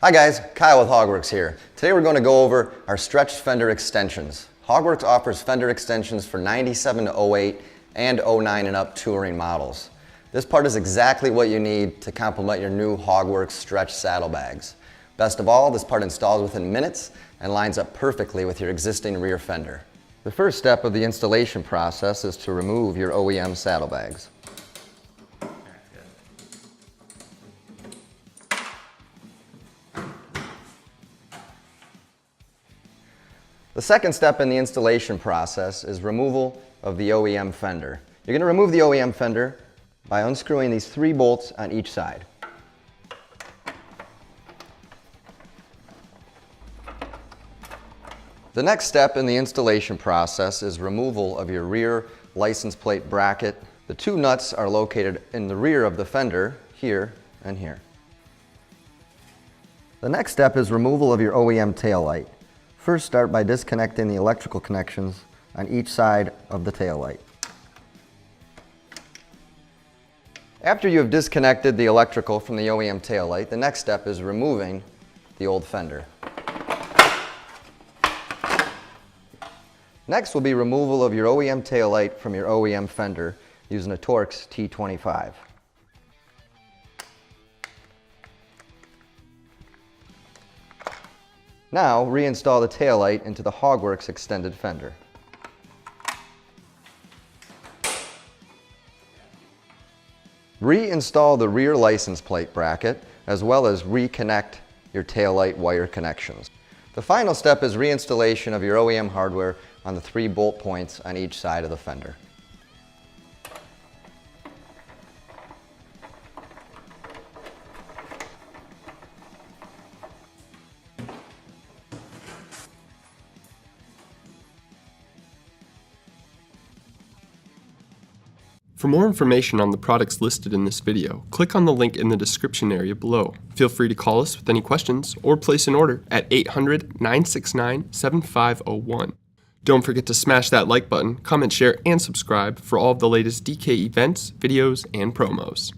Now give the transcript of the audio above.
Hi guys, Kyle with Hogworks here. Today we're going to go over our stretched fender extensions. Hogworks offers fender extensions for 97 to 08 and 09 and up touring models. This part is exactly what you need to complement your new Hogworks stretch saddlebags. Best of all, this part installs within minutes and lines up perfectly with your existing rear fender. The first step of the installation process is to remove your OEM saddlebags. The second step in the installation process is removal of the OEM fender. You're going to remove the OEM fender by unscrewing these 3 bolts on each side. The next step in the installation process is removal of your rear license plate bracket. The 2 nuts are located in the rear of the fender, here and here. The next step is removal of your OEM taillight. First, start by disconnecting the electrical connections on each side of the taillight. After you have disconnected the electrical from the OEM taillight, the next step is removing the old fender. Next will be removal of your OEM taillight from your OEM fender using a Torx T25. Now, reinstall the taillight into the Hogworks extended fender. Reinstall the rear license plate bracket, as well as reconnect your taillight wire connections. The final step is reinstallation of your OEM hardware on the 3 bolt points on each side of the fender. For more information on the products listed in this video, click on the link in the description area below. Feel free to call us with any questions or place an order at 800-969-7501. Don't forget to smash that like button, comment, share, and subscribe for all of the latest DK events, videos, and promos.